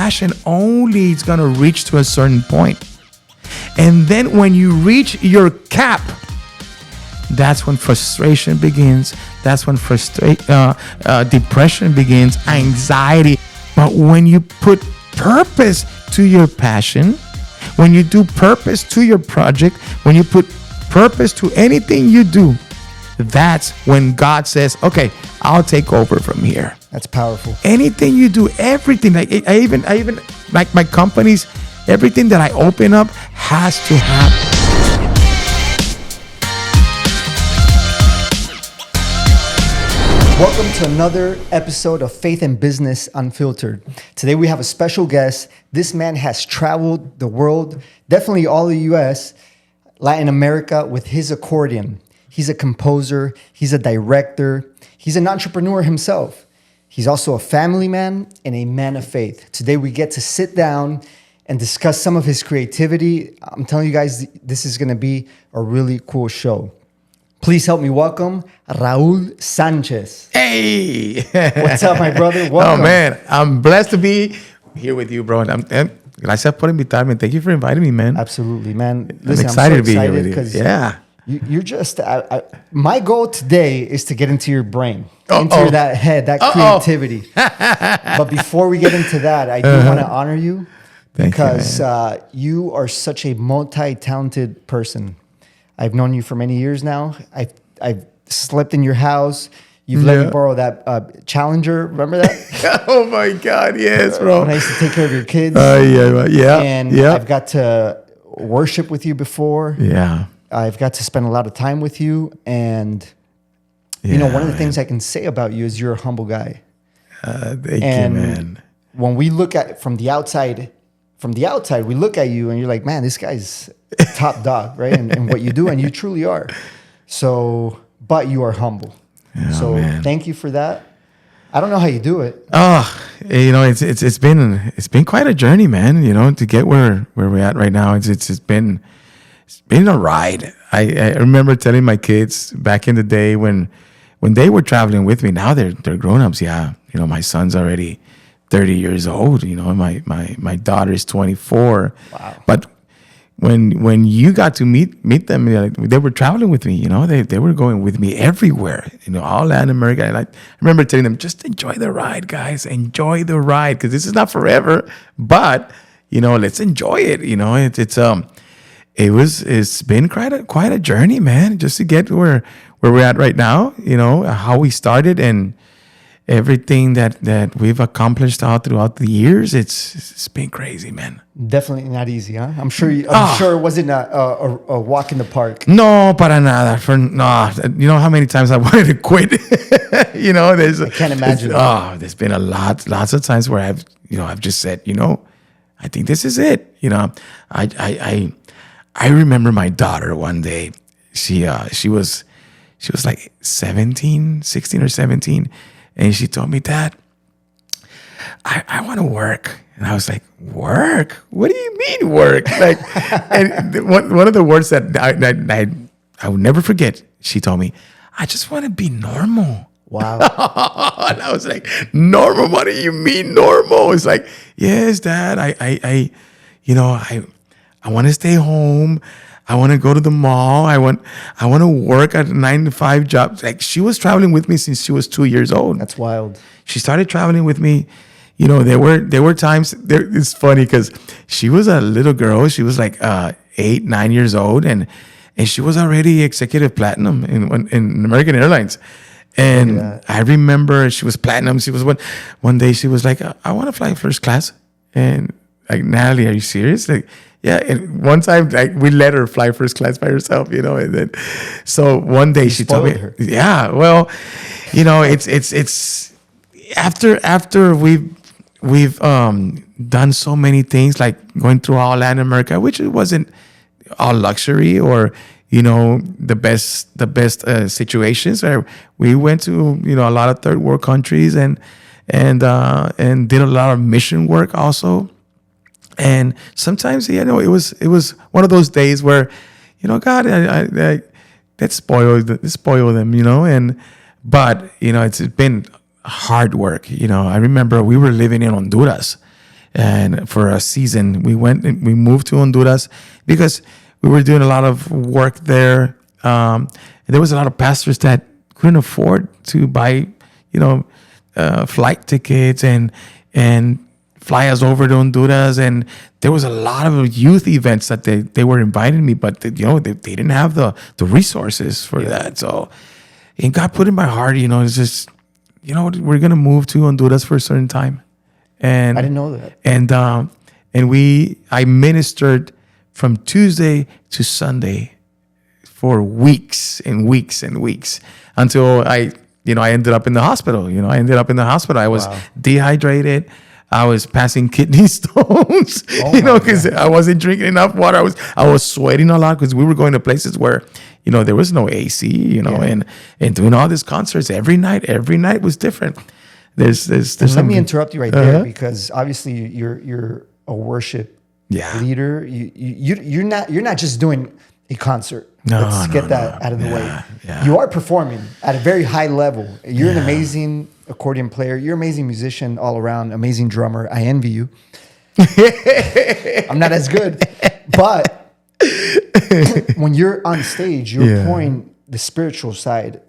passion only is going to reach to a certain point. And then when you reach your cap, that's when frustration begins. That's when depression begins, anxiety. But when you put purpose to your passion, when you do purpose to your project, when you put purpose to anything you do, that's when God says, okay, I'll take over from here. That's powerful. Anything you do, everything, like I even like my companies, everything that I open up has to happen. Welcome to another episode of Faith and Business Unfiltered. Today we have a special guest. This man has traveled the world, definitely all the US, Latin America with his accordion. He's a composer, he's a director, he's an entrepreneur himself. He's also a family man and a man of faith. Today we get to sit down and discuss some of his creativity. I'm telling you guys, this is gonna be a really cool show. Please help me welcome Raul Sanchez. Hey! What's up, my brother? Welcome. Oh, man. I'm blessed to be here with you, bro. And gracias por invitarme. Thank you for inviting me, man. Absolutely, man. I'm excited to be here with you. Yeah. You're just, my goal today is to get into your brain, into that head, that creativity. But before we get into that, I do want to honor you because you are such a multi-talented person. I've known you for many years now. I've slept in your house. You've let me borrow that Challenger. Remember that? Oh my God, yes, bro. When I used to take care of your kids. Yeah. And I've got to worship with you before. Yeah. I've got to spend a lot of time with you. And, you know, one of the things I can say about you is you're a humble guy. Thank you, man. When we look at from the outside, we look at you and you're like, man, this guy's top dog, right? And what you do, and you truly are. So, but you are humble. Man. Thank you for that. I don't know how you do it. You know, it's been quite a journey, man. You know, to get where we're at right now. It's been a ride. I remember telling my kids back in the day when they were traveling with me. Now they're grown-ups. Yeah, you know, my son's already 30 years old. You know, my daughter is 24. Wow. But when you got to meet them, you know, they were traveling with me. You know, they were going with me everywhere. You know, all Latin America. And I remember telling them, just enjoy the ride, guys. Enjoy the ride, because this is not forever. But you know, let's enjoy it. You know, it's been quite a journey, man, just to get where we're at right now. You know, how we started and everything that we've accomplished all throughout the years. It's been crazy, man. Definitely not easy, huh? I'm sure it wasn't a walk in the park. No, para nada. You know how many times I wanted to quit. You know, I can't imagine. There's been lots of times where I've just said, you know, I think this is it. You know, I remember my daughter one day. She was like 16 or 17. And she told me, Dad, I want to work. And I was like, work? What do you mean work? Like, and one of the words that I will never forget, she told me, I just want to be normal. Wow. And I was like, normal? What do you mean normal? It's like, yes, Dad, I want to stay home. I want to go to the mall. I want to work at a 9-to-5 job. Like, she was traveling with me since she was 2 years old. That's wild. She started traveling with me. You know, there were times. It's funny because she was a little girl. She was like 8-9 years old, and she was already executive platinum in American Airlines. And I remember she was platinum. She was one day she was like, I want to fly first class. And like, Natalie, are you serious? Like, yeah, and one time, like, we let her fly first class by herself, you know, and then, so one day she told me, her. Yeah, well, you know, it's after we've done so many things, like going through all Latin America, which it wasn't all luxury or, you know, the best situations. We went to, you know, a lot of third world countries and did a lot of mission work also. And sometimes, you know, it was one of those days where, you know, God, I let's spoil them, you know. But you know, it's been hard work. You know, I remember we were living in Honduras, And for a season, we moved to Honduras because we were doing a lot of work there. There was a lot of pastors that couldn't afford to buy, flight tickets and fly us over to Honduras. And there was a lot of youth events that they were inviting me, but they didn't have the resources for that. So, and God put in my heart, it's just, we're going to move to Honduras for a certain time. And I didn't know that. And I ministered from Tuesday to Sunday for weeks and weeks and weeks until I ended up in the hospital. I was dehydrated. I was passing kidney stones, because I wasn't drinking enough water. I was sweating a lot because we were going to places where, there was no AC, and doing all these concerts every night was different. There's Let me interrupt you right there because obviously you're a worship leader. You're not just doing a concert. Let's get that out of the way. Yeah. You are performing at a very high level. You're an amazing accordion player. You're an amazing musician all around, amazing drummer. I envy you. I'm not as good. But when you're on stage, you're pouring the spiritual side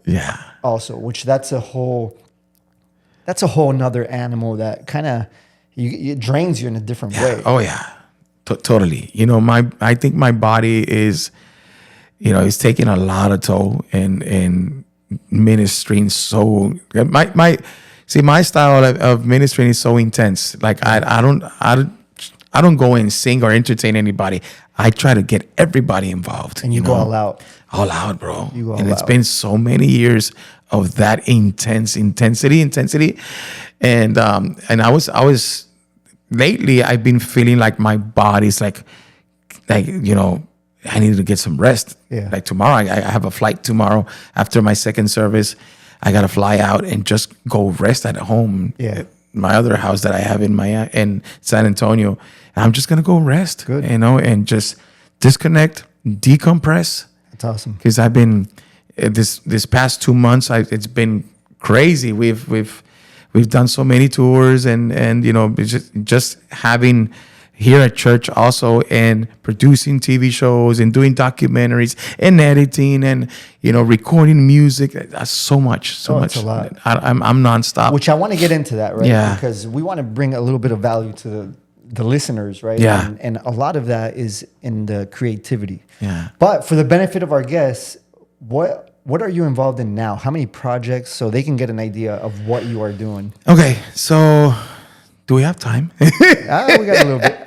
also, which that's a whole nother animal that kind of it drains you in a different way. Oh yeah, totally. I think my body is, it's taking a lot of toll and ministering. So my style of ministering is so intense. Like I don't go and sing or entertain anybody. I try to get everybody involved. And you go all out. All out, bro. You go all and it's out. been so many years of that intensity. And I was lately I've been feeling like my body's like I needed to get some rest. Yeah. Like tomorrow, I have a flight tomorrow after my second service. I got to fly out and just go rest at home. Yeah. At my other house that I have in San Antonio. And I'm just going to go rest, Good. And just disconnect, decompress. That's awesome. Because I've been, this past 2 months, it's been crazy. We've done so many tours and just having here at church also and producing TV shows and doing documentaries and editing and recording music. That's so much. It's a lot. I'm nonstop. Which I want to get into that, right? Yeah. Because we want to bring a little bit of value to the listeners, right? Yeah. And a lot of that is in the creativity. Yeah. But for the benefit of our guests, what are you involved in now? How many projects so they can get an idea of what you are doing? Okay, so do we have time? We got a little bit.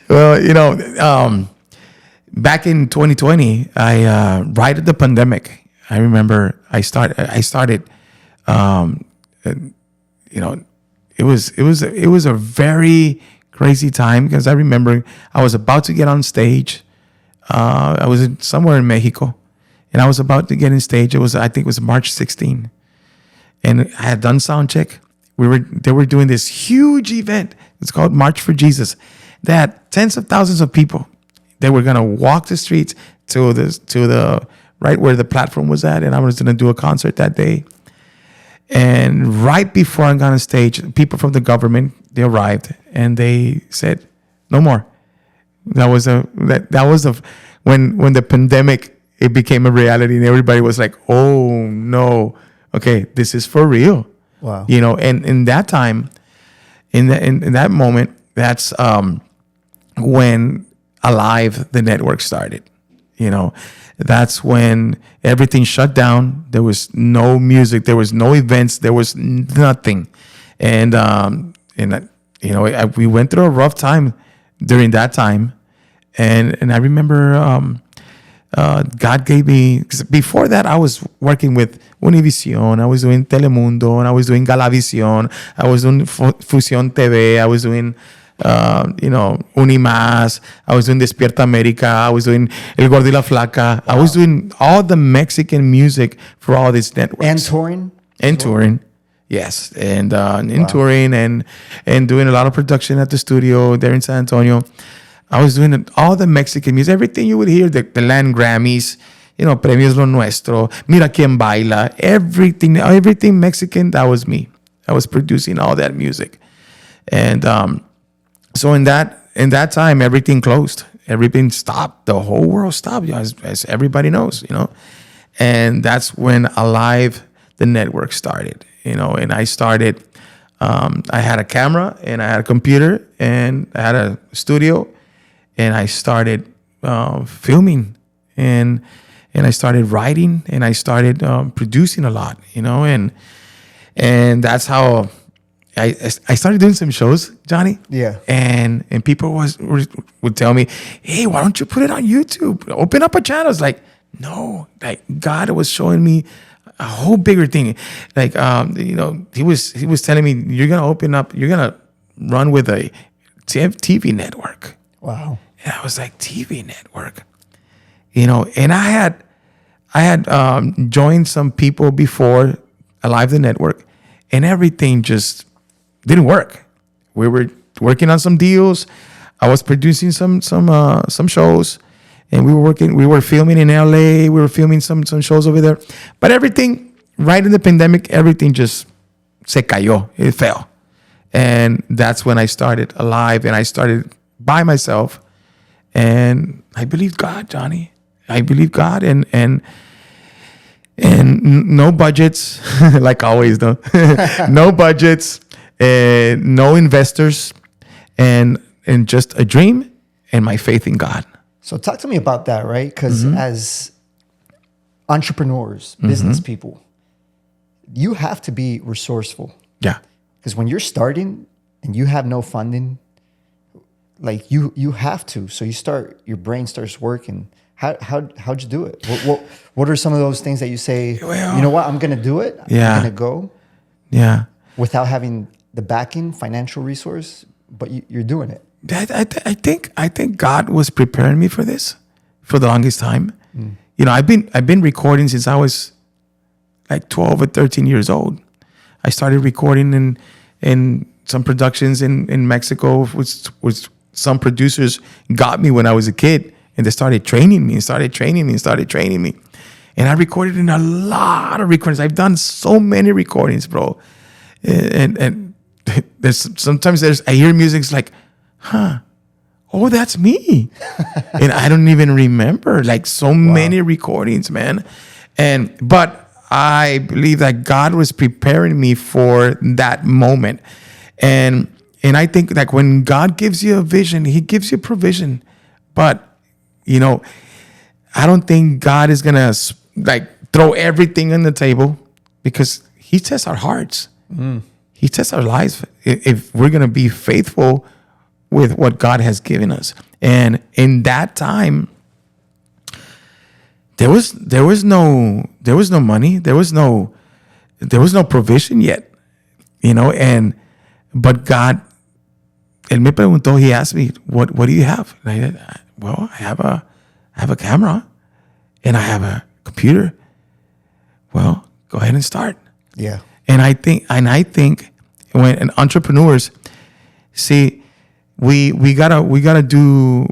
Well, back in 2020, right at the pandemic, I remember I started, it was a very crazy time because I remember I was about to get on stage. I was somewhere in Mexico, and I was about to get in stage. I think it was March 16, and I had done sound check. They were doing this huge event. It's called March for Jesus. They had tens of thousands of people. They were gonna walk the streets to the right where the platform was at, and I was gonna do a concert that day. And right before I got on stage, people from the government, they arrived and they said, "No more." That was when the pandemic it became a reality, and everybody was like, "Oh no, okay, this is for real." Wow. And in that time, in that moment, that's when Alive, the network, started. That's when everything shut down. There was no music. There was no events. There was nothing. And we went through a rough time during that time. And I remember God gave me, 'cause before that, I was working with Univision. I was doing Telemundo, and I was doing Galavisión. I was doing Fusión TV. I was doing Unimás. I was doing Despierta América. I was doing El Gordo y la Flaca. Wow. I was doing all the Mexican music for all these networks. And touring? And touring, yes. And touring and doing a lot of production at the studio there in San Antonio. I was doing all the Mexican music, everything you would hear, the Land Grammys, Premios Lo Nuestro, Mira Quien Baila, everything Mexican, that was me. I was producing all that music. And so in that time, everything closed, everything stopped, the whole world stopped, as everybody knows, and that's when Alive, the network, started, and I started. I had a camera and I had a computer and I had a studio, and I started filming and I started writing and I started producing a lot, and that's how I started doing some shows, Johnny. Yeah. And people would tell me, hey, why don't you put it on YouTube? Open up a channel. It's like, no, like God was showing me a whole bigger thing. Like, he was telling me, you're gonna run with a TV network. Wow. And I was like, TV network, and I had joined some people before Alive the network, and everything just didn't work. We were working on some deals. I was producing some shows, and we were filming in LA. We were filming some shows over there, but everything right in the pandemic, everything just se cayó. It fell, and that's when I started Alive, and I started by myself, and I believed God, Johnny. I believe God, and no budgets, like always, though. No budgets, no investors, and just a dream and my faith in God. So talk to me about that, right? Because as entrepreneurs, business people, you have to be resourceful. Yeah. Because when you're starting and you have no funding, like you have to. So your brain starts working. How'd you do it? What are some of those things that you say, Well, you know what, I'm going to do it. Yeah. I'm going to go. Yeah. Without having the backing, financial resource, but you're doing it. I think God was preparing me for this for the longest time. I've been recording since I was like 12 or 13 years old. I started recording in some productions in Mexico, which some producers got me when I was a kid, and they started training me. And I recorded in a lot of recordings. I've done so many recordings, bro. And sometimes I hear music, it's like, oh, that's me. And I don't even remember, like, so many recordings, man. But I believe that God was preparing me for that moment. And I think, like, when God gives you a vision, he gives you provision. But, I don't think God is going to, like, throw everything on the table, because he tests our hearts. He tests our lives if we're going to be faithful with what God has given us. And in that time, there was no money, there was no provision yet, but God, él me preguntó, he asked me, what do you have? And I said, well, I have a camera and I have a computer. Well, go ahead and start. Yeah. And I think when entrepreneurs, see, we gotta do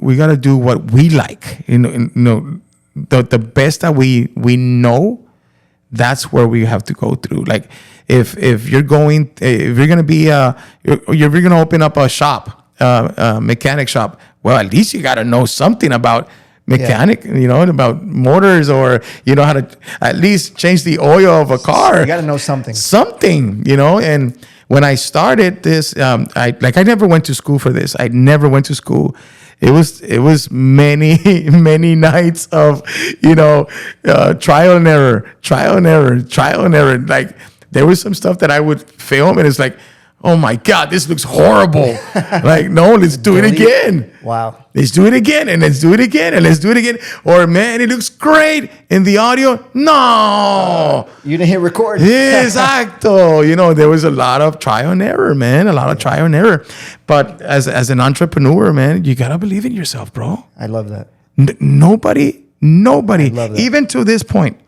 what we like. The best that we know, that's where we have to go through. Like, if you're gonna open up a shop, a mechanic shop, well, at least you gotta know something about mechanic, about motors, or how to at least change the oil of a car. You got to know something. And when I started this, I never went to school for this. I never went to school. It was many, many nights of, trial and error. Like, there was some stuff that I would film, and it's like, oh my God, this looks horrible. Like, no, let's do it again. Wow. Let's do it again, and let's do it again, and let's do it again. Or, man, it looks great in the audio. No. You didn't hit record. Exacto. There was a lot of trial and error, man. A lot of trial and error. But as an entrepreneur, man, you got to believe in yourself, bro. I love that. Nobody, I love that. even to this point,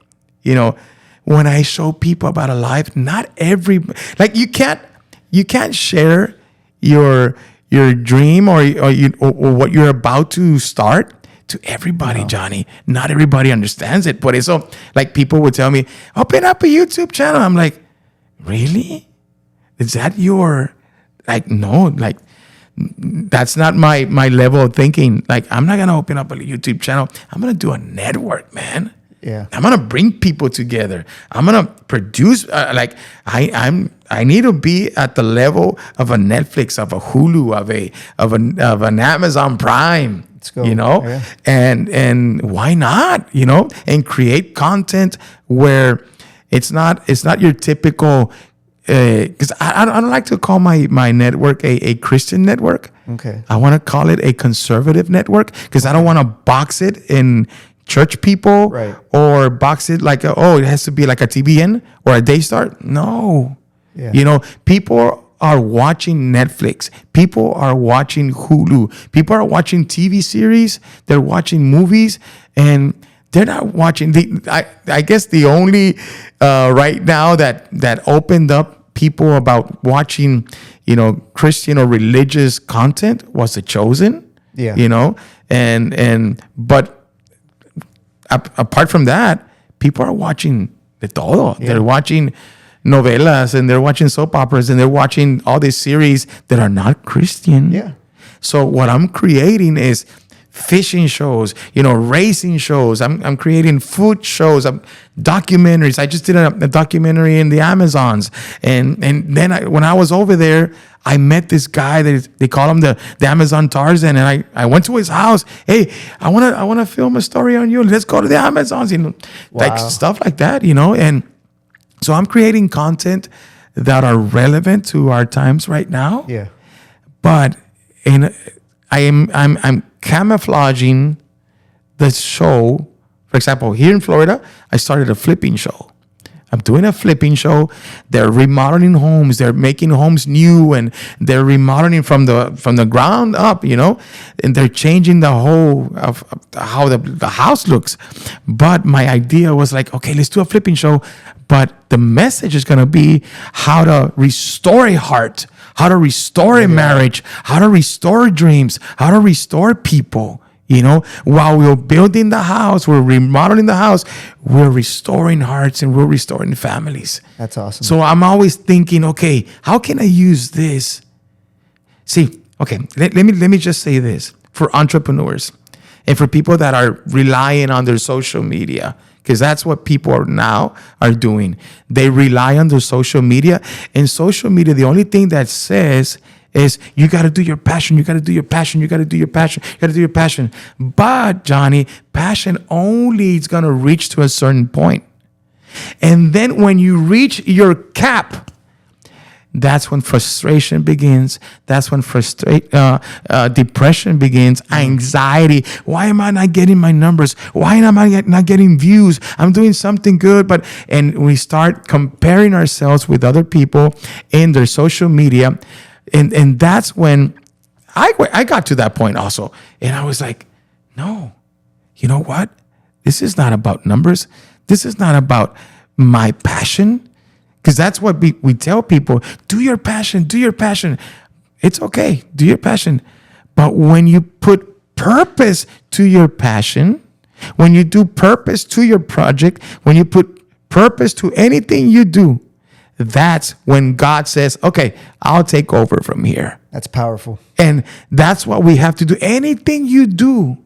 when I show people about Alive, not every, like, you can't share your dream or what you're about to start to everybody, no. Johnny. Not everybody understands it. But it's so, like, people would tell me, open up a YouTube channel. I'm like, really? Is that your like, no, like, that's not my level of thinking. Like, I'm not gonna open up a YouTube channel. I'm gonna do a network, man. Yeah. I'm gonna bring people together. I'm gonna produce. I need to be at the level of a Netflix, of a Hulu, of an Amazon Prime. Let's go. You know, Yeah. and why not? You know, and create content where it's not your typical. Because I don't like to call my network a Christian network. Okay. I want to call it a conservative network because I don't want to box it in church people, Right. or box it like, it has to be like a TBN or a Daystar. No. Yeah. You know, people are watching Netflix. People are watching Hulu. People are watching TV series. They're watching movies, and they're not watching I guess the only right now that opened up people about watching, you know, Christian or religious content was The Chosen. Yeah. You know, but apart from that, people are watching de todo. Yeah. They're watching novelas, and they're watching soap operas, and they're watching all these series that are not Christian. Yeah. So what I'm creating is fishing shows, you know, racing shows. I'm creating food shows, documentaries. I just did a documentary in the Amazons, and then when I was over there, I met this guy that they call him the Amazon Tarzan, and I went to his house. Hey, I wanna film a story on you. Let's go to the Amazons, you know, like Wow. stuff like that, you know. And so I'm creating content that are relevant to our times right now. Yeah. But I'm camouflaging the show. For example, here in Florida, I started a flipping show. I'm doing a flipping show. They're remodeling homes. They're making homes new, and they're remodeling from the ground up, you know, and they're changing the whole of how the house looks. But my idea was like, okay, let's do a flipping show. But the message is going to be how to restore a heart, how to restore a marriage, how to restore dreams, how to restore people. You know, while we're building the house, we're remodeling the house, we're restoring hearts and we're restoring families. That's awesome. So I'm always thinking, okay, how can I use this? See, okay, let me just say this for entrepreneurs and for people that are relying on their social media, because that's what people are doing. They rely on their social media, and social media, the only thing that says is you got to do your passion, you got to do your passion, you got to do your passion, you got to do your passion. But Johnny, passion only is going to reach to a certain point. And then when you reach your cap, that's when frustration begins. That's when depression begins, anxiety. Why am I not getting my numbers? Why am I not getting views? I'm doing something good, and we start comparing ourselves with other people in their social media. And that's when I got to that point also. And I was like, no, you know what? This is not about numbers. This is not about my passion. Because that's what we tell people. Do your passion, do your passion. It's okay, do your passion. But when you put purpose to your passion, when you do purpose to your project, when you put purpose to anything you do, that's when God says, okay, I'll take over from here. That's powerful. And that's what we have to do. Anything you do,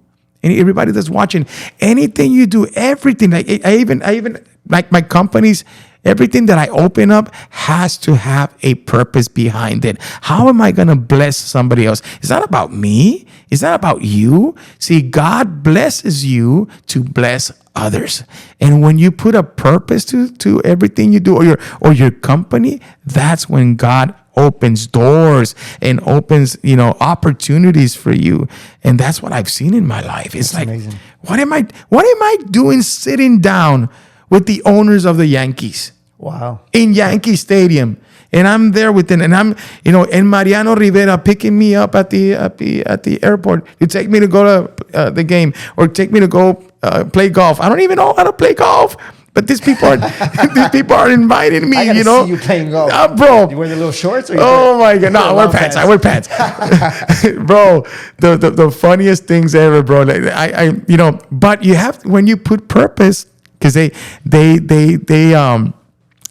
and everybody that's watching, anything you do, everything, like I even like my companies, everything that I open up has to have a purpose behind it. How am I going to bless somebody else? It's not about me. It's not about you. See, God blesses you to bless others. And when you put a purpose to everything you do, or your company, that's when God opens doors and opens, opportunities for you. And that's what I've seen in my life. It's like, amazing. what am I doing sitting down with the owners of the Yankees? Wow. In Yankee Stadium. And I'm there with them, and I'm, and Mariano Rivera picking me up at the airport to take me to go to the game, or take me to go play golf. I don't even know how to play golf, but these people are inviting me. I gotta see you playing golf, bro. You wear the little shorts? Or Oh my God! No, I wear pants. I wear pants, bro. The funniest things ever, bro. Like, But you have, when you put purpose, because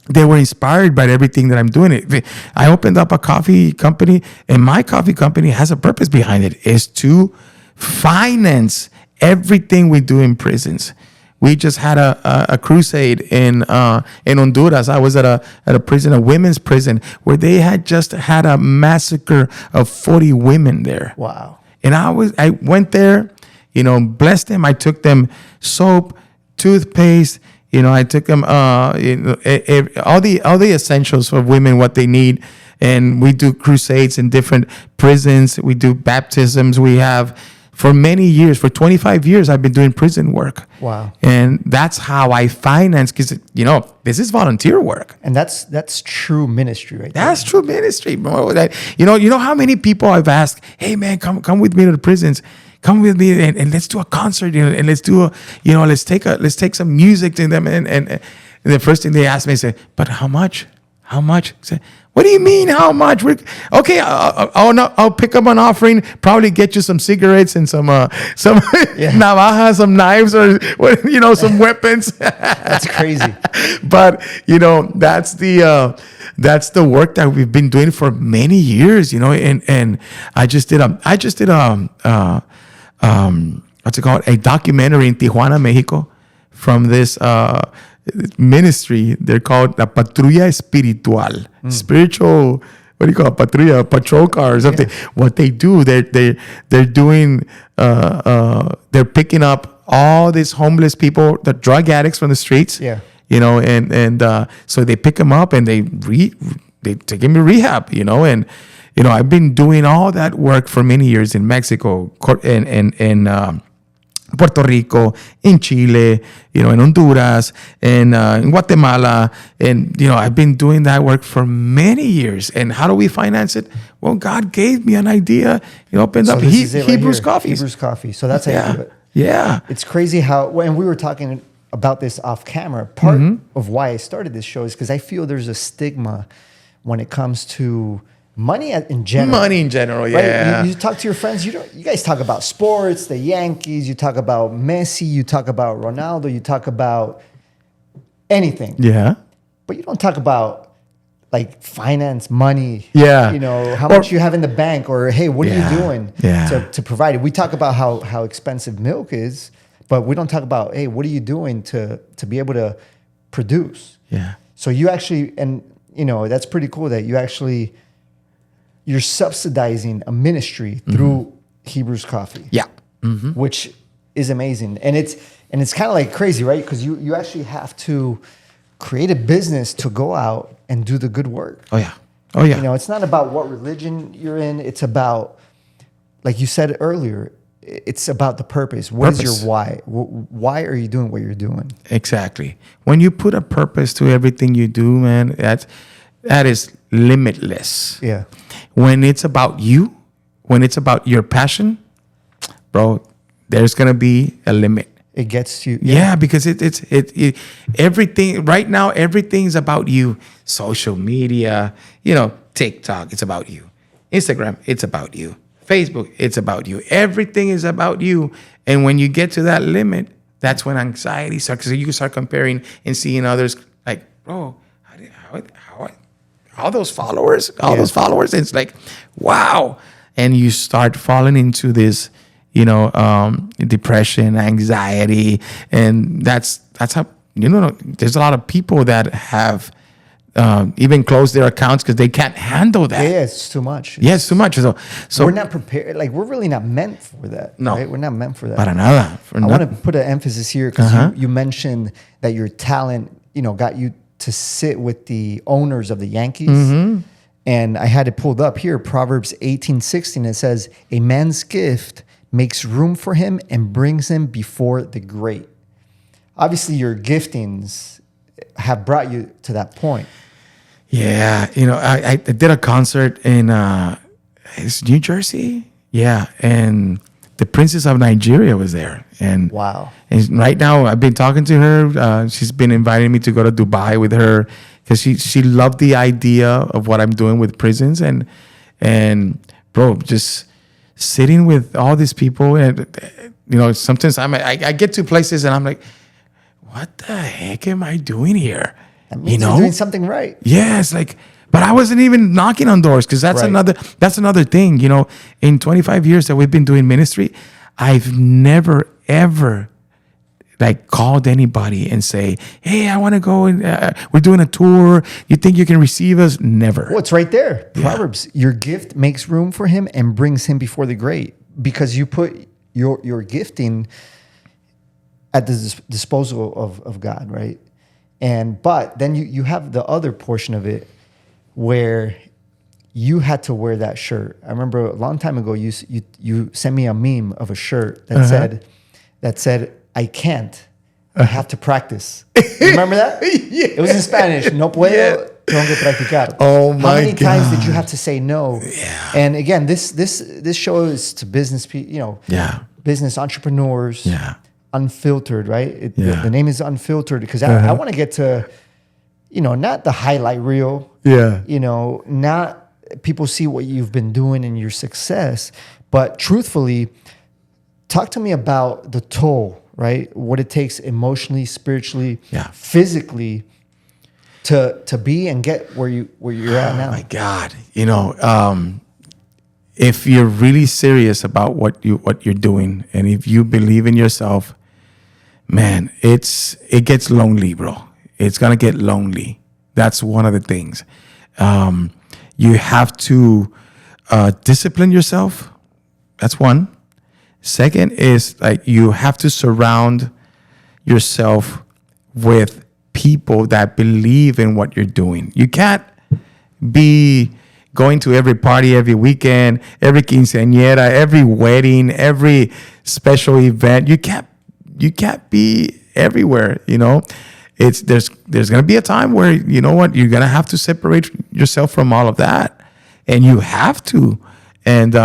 they were inspired by everything that I'm doing. I opened up a coffee company, and my coffee company has a purpose behind it. Is to finance everything we do in prisons. We just had a crusade in Honduras. I was at a prison, a women's prison, where they had just had a massacre of 40 women there. Wow. And I went there, blessed them. I took them soap, toothpaste. I took them all the essentials for women, what they need. And we do crusades in different prisons. We do baptisms. We have, for many years, for 25 years, I've been doing prison work. Wow. And that's how I finance, because, this is volunteer work. And that's true ministry right there. That's true ministry, bro. You know how many people I've asked, hey, man, come with me to the prisons. Come with me and let's do a concert, and let's do let's take some music to them. And the first thing they ask me is, but how much? How much? I say, what do you mean, how much? Okay, I'll pick up an offering, probably get you some cigarettes and some navajas, some knives, or some weapons. That's crazy. But that's the work that we've been doing for many years. And I just did what's it called? A documentary in Tijuana, Mexico, from this ministry. They're called La Patrulla Espiritual, spiritual. What do you call it? Patrulla, patrol car or something. Yeah. What they do, they're doing. They're picking up all these homeless people, the drug addicts from the streets. Yeah. And so they pick them up and they take them to rehab. And I've been doing all that work for many years in Mexico, in Puerto Rico, in Chile, in Honduras, in Guatemala. And, I've been doing that work for many years. And how do we finance it? Well, God gave me an idea. He opened up Hebrews Coffee. Hebrews Coffee. So that's how you do it. Yeah. It's crazy how, when we were talking about this off camera, part of why I started this show is because I feel there's a stigma when it comes to money in general. Money in general, yeah. Right? You talk to your friends. You guys talk about sports, the Yankees. You talk about Messi. You talk about Ronaldo. You talk about anything. Yeah. But you don't talk about like finance, money. Yeah. How much you have in the bank, or hey, what are you doing to provide it? We talk about how expensive milk is, but we don't talk about, hey, what are you doing to be able to produce? Yeah. So you actually, and that's pretty cool that you're subsidizing a ministry through Hebrews Coffee. Yeah. Which is amazing. And it's kind of like crazy, right? Because you actually have to create a business to go out and do the good work. Oh yeah. It's not about what religion you're in. It's about, like you said earlier, it's about the purpose. What is your why? Why are you doing what you're doing? Exactly. When you put a purpose to everything you do, man, that is limitless. Yeah. When it's about you, when it's about your passion, bro, there's gonna be a limit. It gets you. Yeah, because it's everything right now. Everything's about you. Social media, TikTok, it's about you. Instagram, it's about you. Facebook, it's about you. Everything is about you. And when you get to that limit, that's when anxiety starts. So you start comparing and seeing others like, bro, how all those followers, it's like, wow. And you start falling into this, depression, anxiety. And that's how, there's a lot of people that have even closed their accounts because they can't handle that. Yeah, it's too much. It's too much. So we're not prepared. Like, we're really not meant for that. No. Right? We're not meant for that. Para nada. I want to put an emphasis here because you mentioned that your talent, got you to sit with the owners of the Yankees. And I had it pulled up here, Proverbs 18:16. It says, a man's gift makes room for him and brings him before the great. Obviously, your giftings have brought you to that point. Yeah. I did a concert in New Jersey. Yeah. And the Princess of Nigeria was there. And wow. And right now, I've been talking to her. She's been inviting me to go to Dubai with her because she loved the idea of what I'm doing with prisons. And bro, just sitting with all these people. And, sometimes I get to places and I'm like, what the heck am I doing here? That means you're doing something right. Yeah, it's like, but I wasn't even knocking on doors because that's another thing. In 25 years that we've been doing ministry, I've never ever like called anybody and say, hey, I want to go and we're doing a tour. You think you can receive us? Never. Well, it's right there. Proverbs, your gift makes room for him and brings him before the great, because you put your gifting at the disposal of God, right? But then you have the other portion of it where you had to wear that shirt. I remember a long time ago, you sent me a meme of a shirt that said, I can't. I have to practice. You remember that? Yeah. It was in Spanish. No puedo, tengo que practicar. Oh my God. How many times did you have to say no? Yeah. And again, this show is to business people, business entrepreneurs. Yeah. Unfiltered, right? The name is Unfiltered because I want to get to, not the highlight reel. Yeah. Not people see what you've been doing and your success, but truthfully, talk to me about the toll, right? What it takes emotionally, spiritually, physically to be and get where you're at now. Oh my God. If you're really serious about what you're doing, and if you believe in yourself, man, it gets lonely, bro. It's gonna get lonely. That's one of the things. You have to discipline yourself. That's one. Second is like you have to surround yourself with people that believe in what you're doing. You can't be going to every party, every weekend, every quinceañera, every wedding, every special event. You can't be everywhere. There's gonna be a time where you're gonna have to separate yourself from all of that, and you have to. And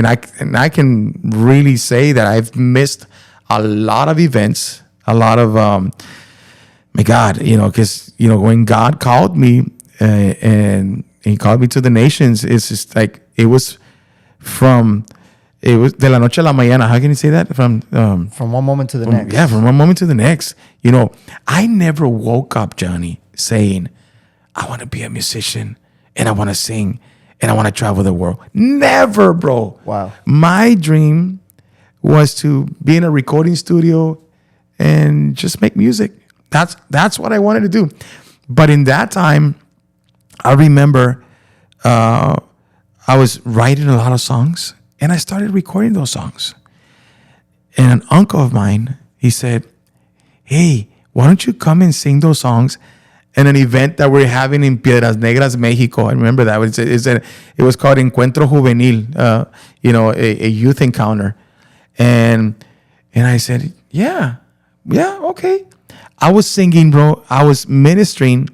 I can really say that I've missed a lot of events, a lot of my God, because when God called me and He called me to the nations, it's just like it was de la noche a la mañana. How can you say that? From one moment to the next. Yeah, from one moment to the next. I never woke up, Johnny, saying, I want to be a musician and I want to sing and I want to travel the world. Never, bro. Wow. My dream was to be in a recording studio and just make music. That's what I wanted to do. But in that time, I remember I was writing a lot of songs and I started recording those songs. And an uncle of mine, he said, hey, why don't you come and sing those songs in an event that we're having in Piedras Negras, Mexico? I remember that. It was called Encuentro Juvenil, a youth encounter. And I said, yeah, okay. I was singing, bro. I was ministering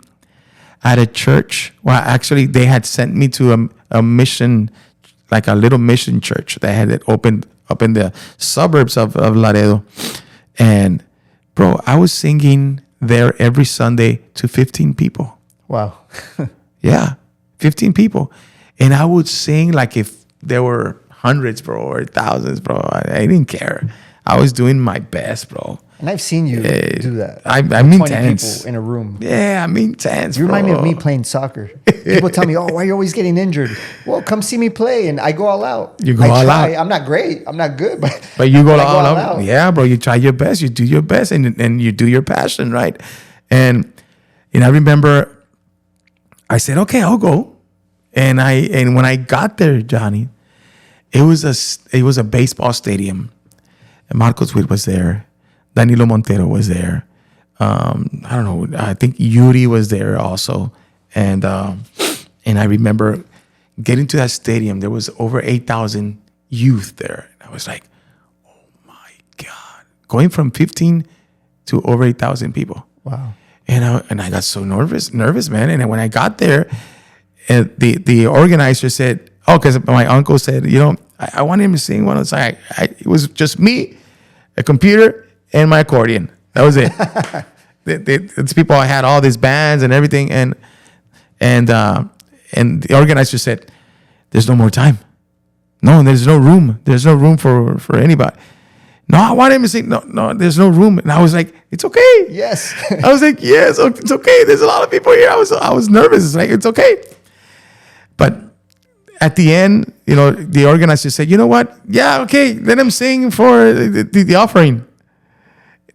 at a church. Well, actually, they had sent me to a mission, like a little mission church. They had it opened up in the suburbs of Laredo. And, bro, I was singing there every Sunday to 15 people. Wow. Yeah, 15 people. And I would sing like if there were hundreds, bro, or thousands, bro. I didn't care. I was doing my best, bro. And I've seen you do that. I mean 20 tense. people in a room. Yeah, I mean tense, You remind me bro. of me playing soccer. People tell me, why are you always getting injured? Well, come see me play. And I go all out. You go all out. I'm not great. I'm not good. But you go I all out. Yeah, bro. You try your best. You do your best. And you do your passion, right? And I remember I said, okay, I'll go. And when I got there, Johnny, it was a baseball stadium. And Marcos Witt was there. Danilo Montero was there. I don't know. I think Yuri was there also. And I remember getting to that stadium. There was over 8,000 youth there. And I was like, oh my God. Going from 15 to over 8,000 people. Wow. And I got so nervous, man. And when I got there, the organizer said, because my uncle said, I want him to sing one of the songs. It was just me, a computer, and my accordion. That was it. It's people. I had all these bands and everything, and the organizer said, "There's no more time. No, there's no room. There's no room for anybody. No, I want him to sing. No, there's no room." And I was like, It's okay. Yes. I was like, yes, it's okay. There's a lot of people here. I was nervous. It's like, it's okay. But at the end, the organizer said, you know what? Yeah, okay. Let him sing for the offering.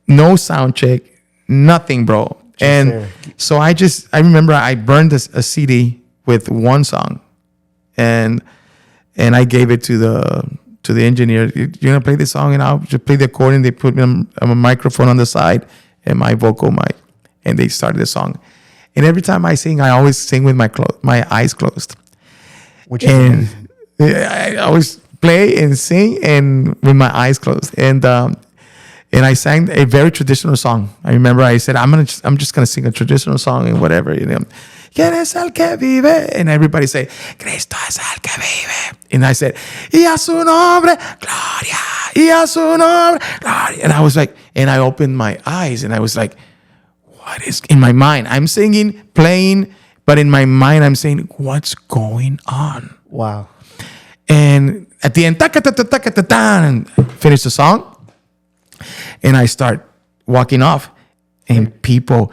No sound check, nothing, bro. And there. so I remember I burned a CD with one song, and I gave it to the engineer. You're gonna play this song, and I'll just play the accordion. They put me on a microphone on the side and my vocal mic, and they started the song. And every time I sing, I always sing with my eyes closed. Which is And amazing. I always play and sing and with my eyes closed. And I sang a very traditional song. I remember I said, I'm just gonna sing a traditional song and whatever, ¿Quién es el que vive? And everybody say, Cristo es el que vive. And I said, y a su nombre, gloria, y a su nombre, gloria. And I was like, and I opened my eyes and I was like, what is in my mind? I'm singing, playing, but in my mind, I'm saying, what's going on? Wow. And at the end, and finish the song. And I start walking off. And people,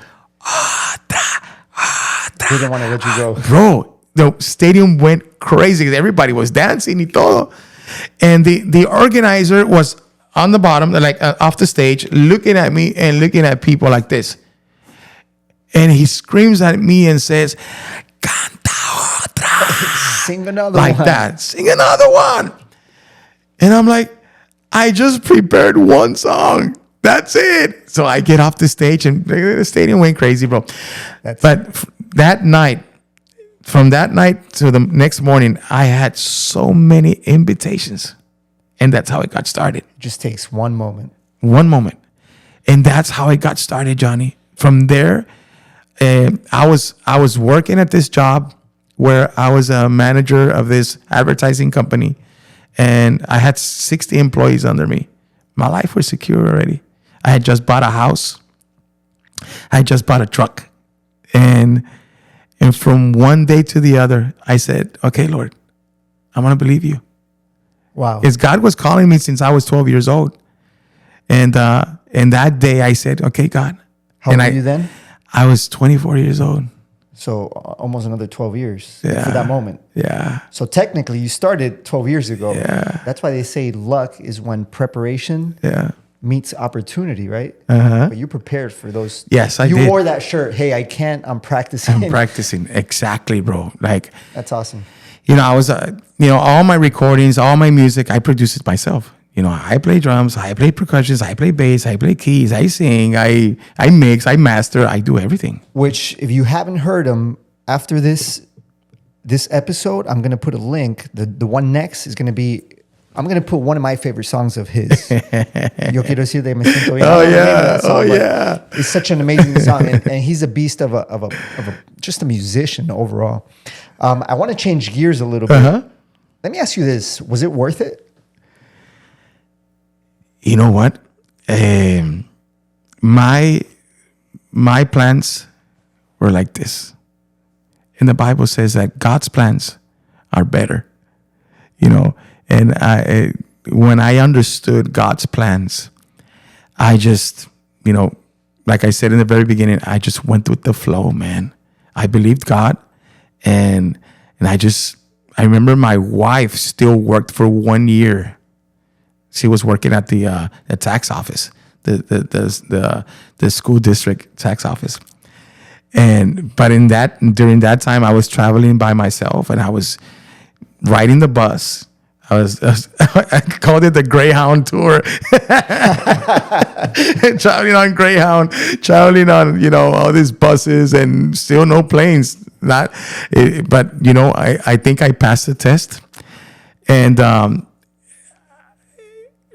Didn't want to let you go. bro, the stadium went crazy. Everybody was dancing y todo. And the organizer was on the bottom, like off the stage, looking at me and looking at people like this. And he screams at me and says, Canta otra. Sing another Like one. that. Sing another one. And I'm like, I just prepared one song. That's it. So I get off the stage and the stadium went crazy, bro. That night, from that night to the next morning, I had so many invitations. And that's how it got started. It just takes one moment. One moment. And that's how it got started, Johnny. From there, I was working at this job where I was a manager of this advertising company, and I had 60 employees under me. My life was secure already. I had just bought a house. I had just bought a truck. And from one day to the other, I said, okay, Lord, I'm going to believe you. Wow. Because God was calling me since I was 12 years old. And that day I said, okay, God. How old were you then? I was 24 years old. So almost another 12 years Yeah. for that moment. Yeah. So technically you started 12 years ago. Yeah. That's why they say luck is when preparation Yeah. meets opportunity, right? Uh-huh. But you prepared for those. Yes, I you did. wore that shirt. Hey, I can't. I'm practicing. I'm practicing. Exactly, bro. Like, That's awesome. I was, all my recordings, all my music, I produce it myself. I play drums, I play percussions, I play bass, I play keys, I sing, I mix, I master, I do everything. Which, if you haven't heard him, after this episode, I'm gonna put a link. The one next is gonna be. I'm gonna put one of my favorite songs of his. Yo quiero decir de me siento bien. Oh, I don't know the name of yeah. that song, Oh, but yeah. It's such an amazing song, and he's a beast of a just a musician overall. I want to change gears a little bit. Uh-huh. Let me ask you this: was it worth it? You know what? My plans were like this. And the Bible says that God's plans are better. And when I understood God's plans, I just, like I said in the very beginning, I just went with the flow, man. I believed God, and I remember my wife still worked for 1 year. She was working at the tax office, the school district tax office. But during that time, I was traveling by myself, and I was riding the bus. I called it the Greyhound tour. Traveling on Greyhound, traveling on all these buses, and still no planes. But I think I passed the test, and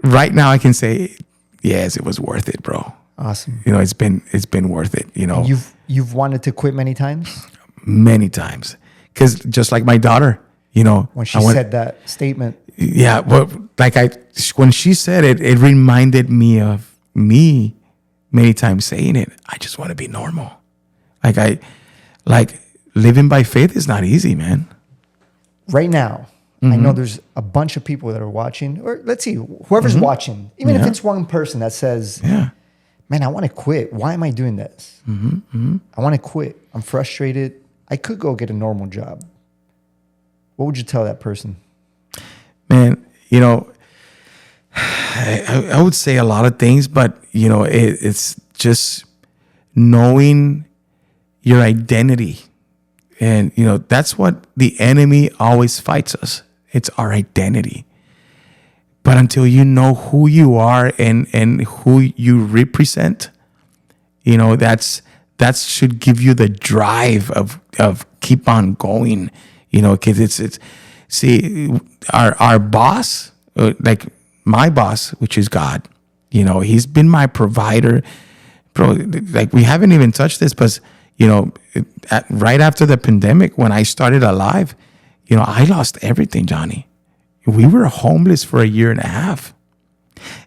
right now I can say, yes, it was worth it, bro. Awesome. It's been worth it. You've wanted to quit many times. Many times, because just like my daughter, When she said that statement. Yeah, well, when she said it, it reminded me of me many times saying it. I just want to be normal. Like living by faith is not easy, man. Right now, I know there's a bunch of people that are watching, or let's see, whoever's watching, even if it's one person that says, Yeah. man, I want to quit. Why am I doing this? I want to quit. I'm frustrated. I could go get a normal job. What would you tell that person? Man, I would say a lot of things, but it's just knowing your identity. And, that's what the enemy always fights us. It's our identity. But until you know who you are and who you represent, that should give you the drive of keep on going, because it's see, our boss, like my boss, which is God, he's been my provider. Bro, like we haven't even touched this, but right after the pandemic, when I started Alive, I lost everything, Johnny. We were homeless for a year and a half.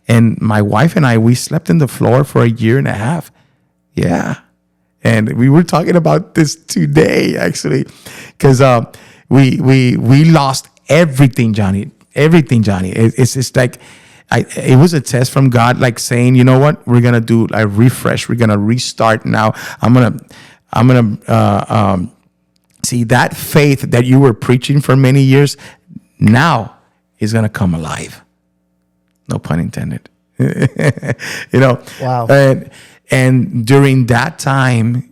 And my wife and I, we slept on the floor for a year and a half. Yeah. And we were talking about this today, actually, because we lost everything, Johnny. Everything, Johnny. It's just like, it was a test from God, like saying, you know what, we're gonna do a refresh. We're gonna restart now. I'm gonna see that faith that you were preaching for many years. Now is gonna come alive. No pun intended. Wow. And during that time,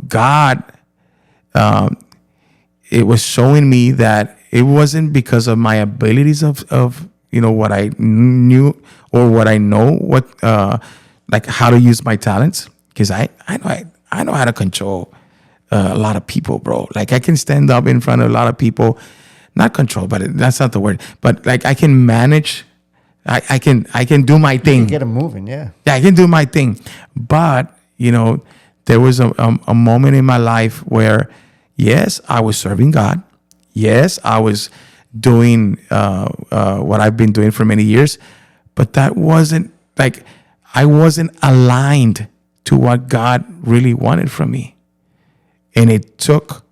God, it was showing me that it wasn't because of my abilities of what I knew or what I know, like how to use my talents, because I know how to control a lot of people, bro. Like I can stand up in front of a lot of people, not control, but that's not the word. But like I can manage. I can do my thing. You can get them moving, yeah. Yeah, I can do my thing. But there was a moment in my life where, yes, I was serving God. Yes, I was doing what I've been doing for many years, but that wasn't like I wasn't aligned to what God really wanted from me. And it took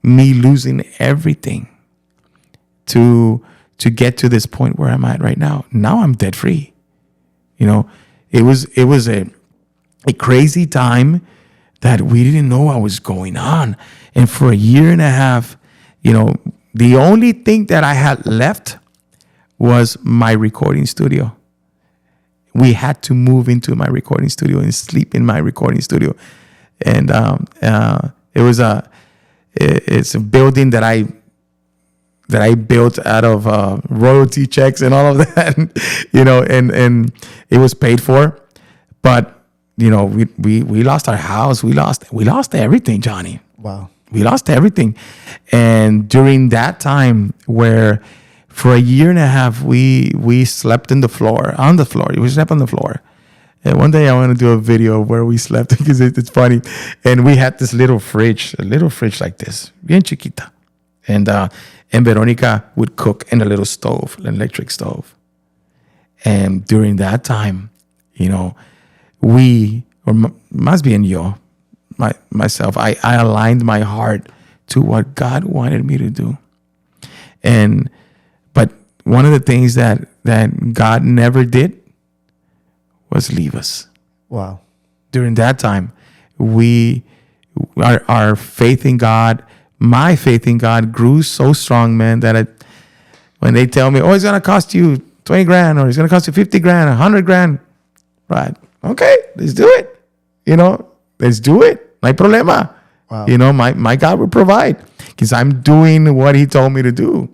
me losing everything to get to this point where I'm at right now. Now I'm debt free. It was a crazy time that we didn't know what was going on. And for a year and a half, the only thing that I had left was my recording studio. We had to move into my recording studio and sleep in my recording studio. And it's a building that I built out of royalty checks and all of that, and it was paid for. But we lost our house. We lost everything, Johnny. Wow. We lost everything. And during that time where for a year and a half, we slept on the floor. We slept on the floor. And one day I want to do a video where we slept because it's funny. And we had this a little fridge like this, bien chiquita. And Veronica would cook in a little stove, an electric stove. And during that time, must be in yo, myself, I aligned my heart to what God wanted me to do. But one of the things that God never did was leave us. Wow. During that time, our faith in God, my faith in God grew so strong, man, that when they tell me, oh, it's going to cost you 20 grand or it's going to cost you 50 grand, 100 grand, right? Okay, let's do it. Let's do it. No hay problema. Wow. My God will provide because I'm doing what he told me to do.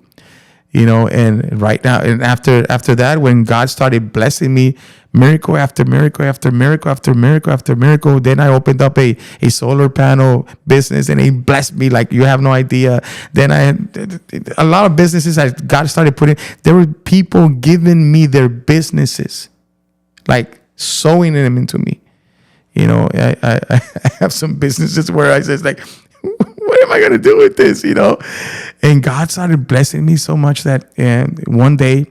And right now, and after that, when God started blessing me, miracle after miracle after miracle after miracle after miracle, then I opened up a solar panel business, and he blessed me like you have no idea. Then I had a lot of businesses God started putting. There were people giving me their businesses, like sowing them into me. I have some businesses where I says like, what am I going to do with this? And God started blessing me so much that one day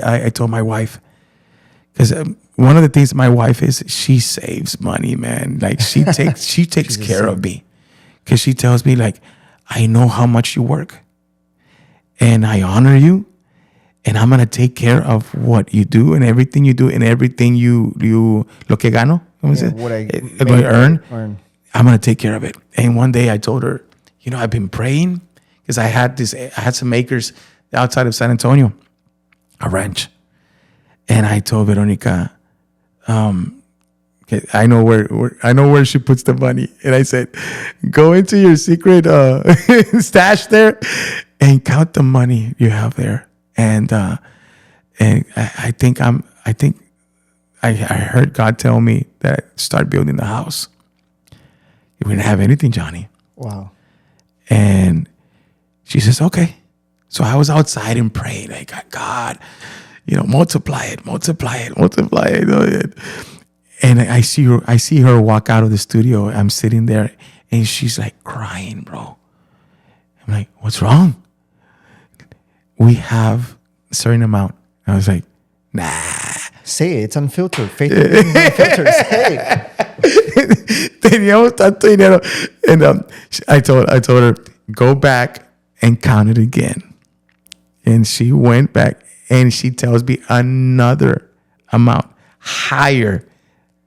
I told my wife, because one of the things my wife is, she saves money, man. Like she takes care of me, because she tells me like, I know how much you work and I honor you. and I'm gonna take care of what you do and everything you do and everything you lo que gano. What I earn. I'm gonna take care of it. And one day I told her, I've been praying because I had some acres outside of San Antonio, a ranch, and I told Veronica, I know where she puts the money, and I said, go into your secret stash there and count the money you have there. And I think I heard God tell me that start building the house. We didn't have anything, Johnny. Wow. And she says, okay. So I was outside and praying, like, God, multiply it. And I see her walk out of the studio. I'm sitting there, and she's like crying, bro. I'm like, what's wrong? We have a certain amount. I was like, nah. Say it. It's unfiltered. Faith in business unfiltered. Say it. Teníamos tanto dinero. And I told her, go back and count it again. And she went back, and she tells me another amount higher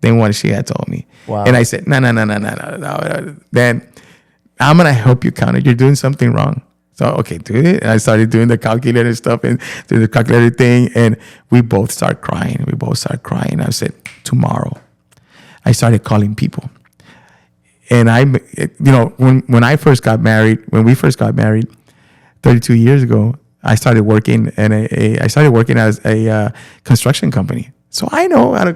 than what she had told me. Wow. And I said, no. Then I'm going to help you count it. You're doing something wrong. So, okay, do it. And I started doing the calculator stuff and do the calculator thing. And we both start crying. I said, tomorrow. I started calling people. And when we first got married, 32 years ago, I started working as a construction company. So I know how to,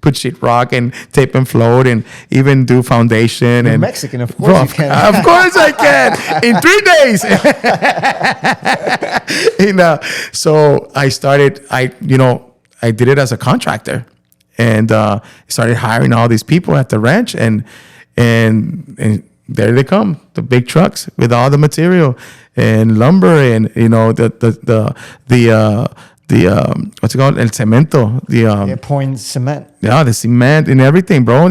put sheetrock and tape and float and even do foundation. You're and Mexican, of course you can. Of course I can. In 3 days. So I started, I did it as a contractor, and started hiring all these people at the ranch, and there they come, the big trucks with all the material and lumber and what's it called? El cemento. Pouring cement. Yeah, the cement and everything, bro.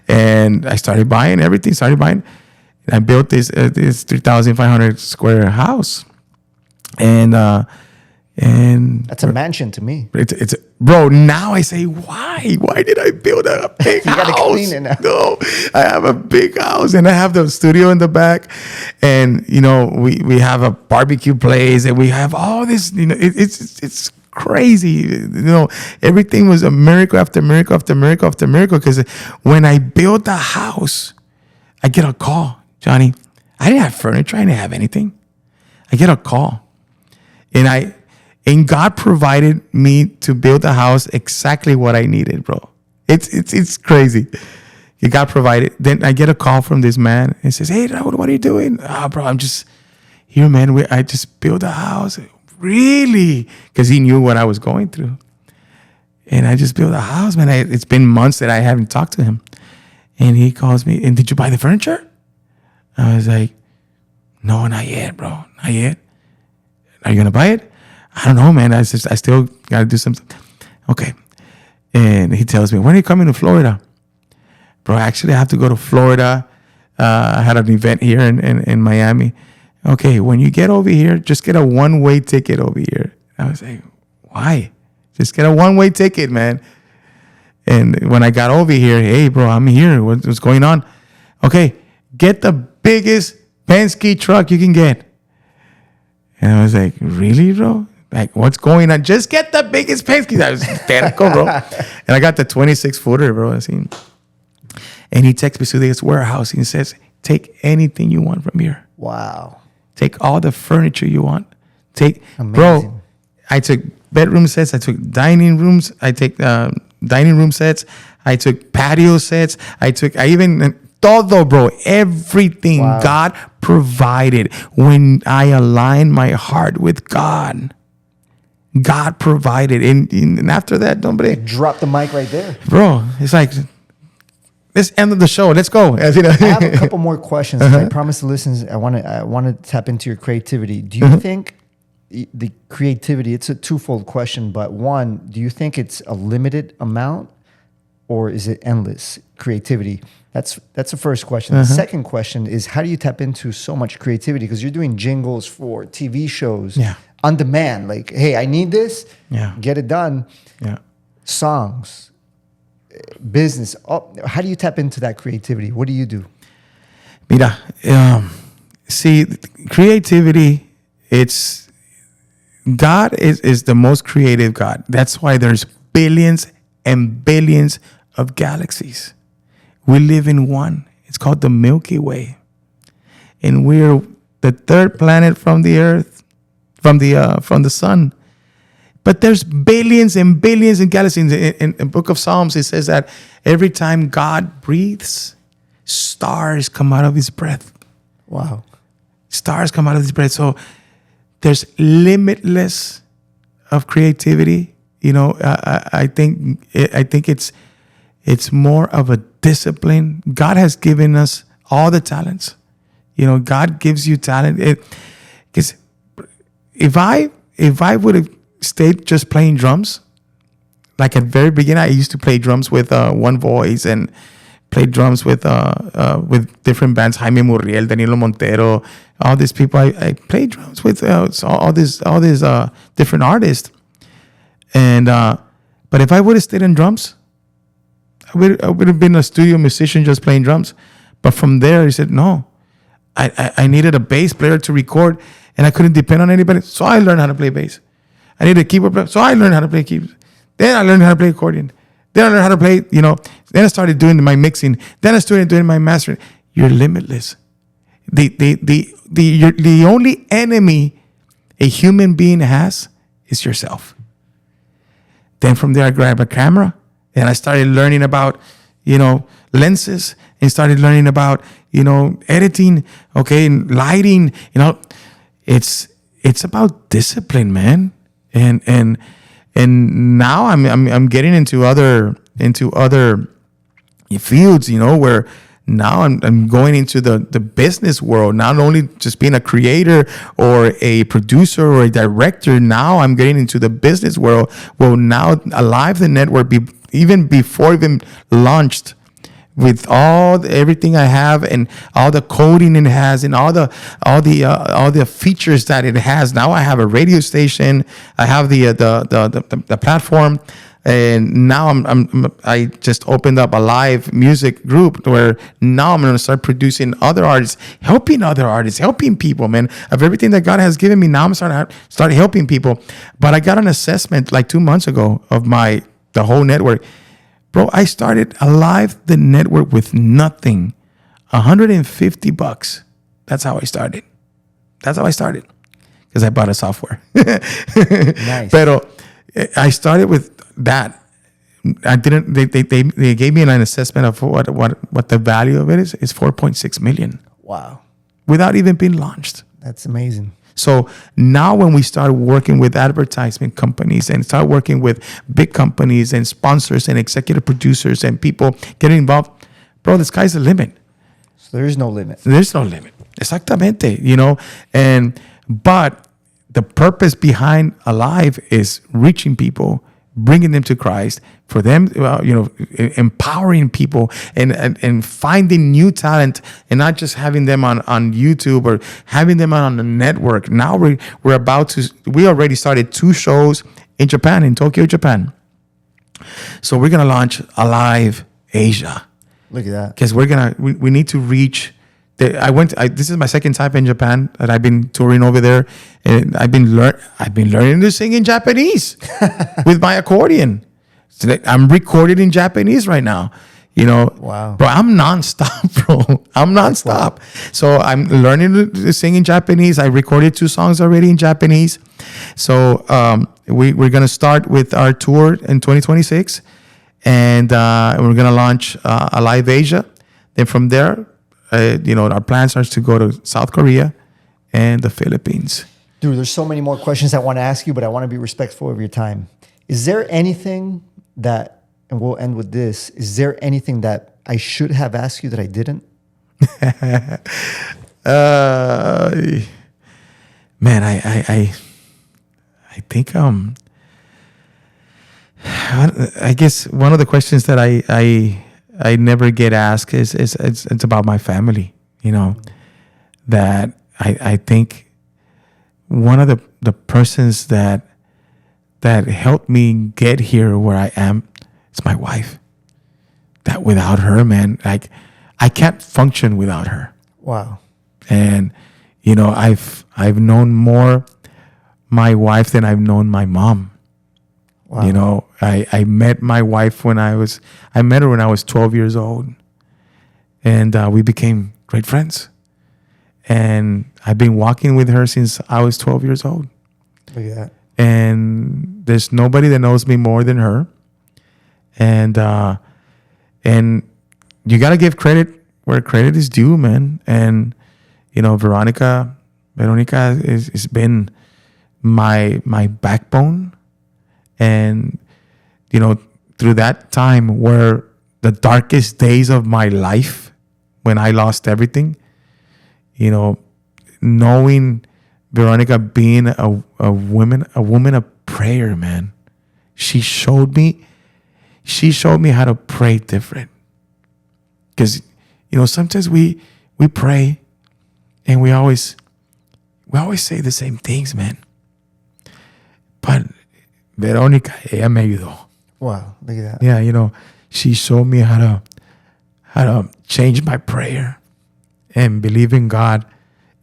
And I started buying everything. And I built this 3,500 square house, and that's a mansion to me. It's bro. Now I say, why did I build a big house? You gotta clean it now. No, I have a big house, and I have the studio in the back, and we have a barbecue place, and we have all this. It's crazy. Everything was a miracle after miracle after miracle after miracle. Because when I built the house, I get a call, Johnny. I didn't have furniture. I didn't have anything. I get a call, and God provided me to build a house exactly what I needed, bro. It's crazy. God provided. Then I get a call from this man and says, "Hey, Raul, what are you doing?" Bro, I'm just here, man. I just built a house. Really? Because he knew what I was going through. And I just built a house, man. It's been months that I haven't talked to him. And he calls me, and did you buy the furniture? I was like, no, not yet, bro. Not yet. Are you going to buy it? I don't know, man. I still got to do something. Okay. And he tells me, when are you coming to Florida? Bro, actually, I have to go to Florida. I had an event here in Miami. Okay, when you get over here, just get a one-way ticket over here. I was like, why? Just get a one-way ticket, man. And when I got over here, hey, bro, I'm here. What's going on? Okay, get the biggest Penske truck you can get. And I was like, really, bro? Like, what's going on? Just get the biggest Penske. I was hysterical, bro. And I got the 26-footer, bro. And he texts me to this warehouse. And he says, take anything you want from here. Wow. Take all the furniture you want. Amazing. Bro, I took bedroom sets. I took dining rooms. I take dining room sets. I took patio sets. I even todo, bro. Everything. Wow. God provided. When I aligned my heart with God, God provided. And after that, hombre, Drop the mic right there. bro, it's like, let's end of the show. Let's go. I have a couple more questions. I promise the listeners, I want to tap into your creativity. Do you think the creativity, it's a twofold question, but one, do you think it's a limited amount or is it endless creativity? That's the first question. The second question is, how do you tap into so much creativity? Because you're doing jingles for TV shows, Yeah. on demand. Like, hey, I need this. Yeah. Get it done. Yeah. Songs, business. Oh, how do you tap into that creativity? What do you do? Mira, see, creativity, God is the most creative God. That's why there's billions and billions of galaxies. We live in one. It's called the Milky Way. And we're the third planet from the Earth, from the sun. But there's billions and billions of galaxies. In the book of Psalms, it says that every time God breathes, stars come out of his breath. Wow. Stars come out of his breath. So there's limitless of creativity. I think it's more of a discipline. God has given us all the talents. God gives you talent. Because if I would have stayed just playing drums, like at the very beginning, I used to play drums with One Voice and played drums with different bands, Jaime Murriel, Danilo Montero, all these people. I played drums with all these different artists. And but if I would have stayed in drums, I would have been a studio musician just playing drums. But from there, he said, no, I needed a bass player to record, and I couldn't depend on anybody. So I learned how to play bass. I needed a keyboard player, so I learned how to play keyboard. Then I learned how to play accordion. Then I learned how to play, Then I started doing my mixing. Then I started doing my mastering. You're limitless. The only enemy a human being has is yourself. Then from there, I grabbed a camera and I started learning about, lenses, and started learning about, editing, okay, and lighting. It's about discipline, man. And now I'm getting into other fields, where now I'm going into the business world, not only just being a creator or a producer or a director. Now I'm getting into the business world. Well, now Alive the network, even before even launched, with everything I have and all the coding it has and all the features that it has. Now I have a radio station. I have the platform, and now I just opened up a live music group where now I'm going to start producing other artists, helping people, man. Of everything that God has given me, now I'm start helping people. But I got an assessment like 2 months ago of the whole network. Bro, I started Alive the network with nothing. $150. That's how I started. Because I bought a software. Nice. Pero I started with that. I didn't. They gave me an assessment of what the value of it is. It's 4.6 million. Wow. Without even being launched. That's amazing. So now when we start working with advertisement companies and start working with big companies and sponsors and executive producers and people getting involved, bro, the sky's the limit. So there is no limit. There's no limit. Exactamente, but the purpose behind Alive is reaching people, bringing them to Christ, for them, empowering people and finding new talent, and not just having them on YouTube or having them on the network. Now we already started 2 shows in Japan, in Tokyo, Japan. So we're gonna launch Alive Asia. Look at that. Because we need to reach. This is my second time in Japan that I've been touring over there, and I've been learning to sing in Japanese with my accordion. So I'm recorded in Japanese right now. Wow. Bro, I'm nonstop, bro. I'm nonstop. Wow. So I'm learning to sing in Japanese. I recorded 2 songs already in Japanese. So we're gonna start with our tour in 2026, and we're gonna launch Alive Asia. Then from there, our plans are to go to South Korea and the Philippines. Dude, there's so many more questions I want to ask you, but I want to be respectful of your time. Is there anything that, and we'll end with this, is there anything that I should have asked you that I didn't? Man, I think I guess one of the questions that I never get asked is it's about my family. That I think one of the persons that helped me get here where I am is my wife. That without her, man, like I can't function without her. Wow. And I've known more my wife than I've known my mom. Wow. I met my wife I met her when I was 12 years old, and we became great friends. And I've been walking with her since I was 12 years old. Look at that. And there's nobody that knows me more than her. And you got to give credit where credit is due, man. And, Veronica has been my backbone. And, through that time where the darkest days of my life, when I lost everything, knowing Veronica being a woman of prayer, man, she showed me how to pray different. Because, sometimes we pray and we always say the same things, man. But Veronica, ella me ayudó. Wow. Look at that. Yeah, she showed me how to change my prayer and believe in God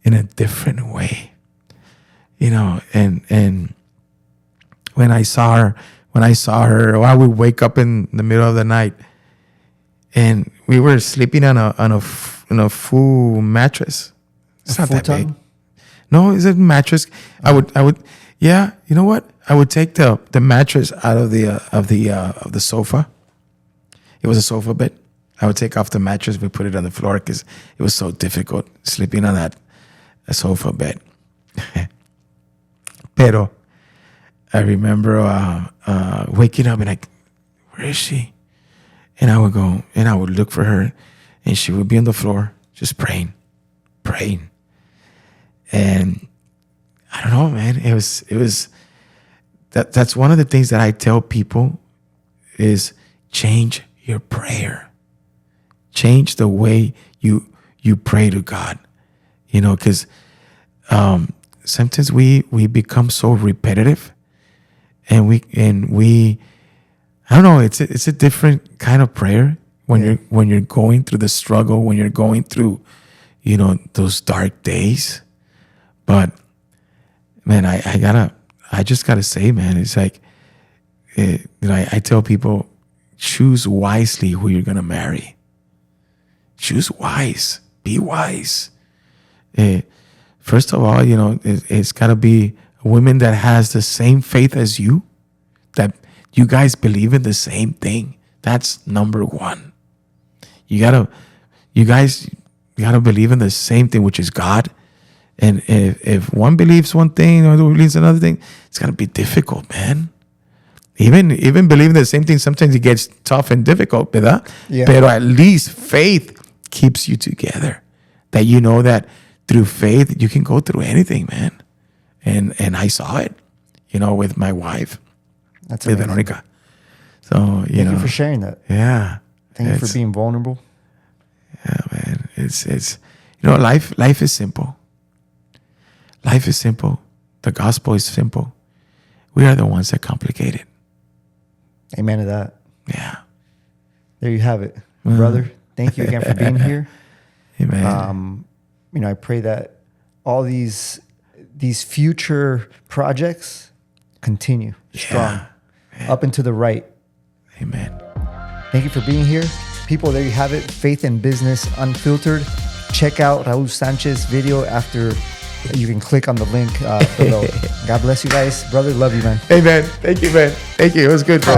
in a different way. And when I saw her, I would wake up in the middle of the night, and we were sleeping on a full mattress. It's not that big. No, it's a mattress. I would. Yeah, you know what? I would take the mattress out of the sofa. It was a sofa bed. I would take off the mattress. We put it on the floor because it was so difficult sleeping on that sofa bed. Pero I remember waking up and like, where is she? And I would go and I would look for her, and she would be on the floor just praying. And I don't know, man. It was that's one of the things that I tell people is change your prayer. Change the way you pray to God. Because sometimes we become so repetitive, and we I don't know, it's a different kind of prayer when you're going through the struggle, when you're going through those dark days. But man, I just gotta say, man, it's like I tell people, choose wisely who you're gonna marry. Choose wise. Be wise. First of all, it's gotta be a woman that has the same faith as you, that you guys believe in the same thing. That's number one. You guys gotta believe in the same thing, which is God. And if one believes one thing, the other believes another thing, it's gonna be difficult, man. Even believing the same thing, sometimes it gets tough and difficult, ¿verdad? Yeah. But at least faith keeps you together. That that through faith you can go through anything, man. And I saw it, with my wife, That's with amazing. Veronica. So Thank you for sharing that. Yeah. Thank you for being vulnerable. Yeah, man. It's life is simple. Life is simple. The gospel is simple. We are the ones that complicate it. Amen to that. Yeah. There you have it, brother. Thank you again for being here. Amen. I pray that all these future projects continue strong, up and to the right. Amen. Thank you for being here. People, there you have it. Faith and Business Unfiltered. Check out Raul Sanchez's video after. You can click on the link below. God bless you guys. Brother, love you, man. Amen. Thank you, man. Thank you. It was good, bro.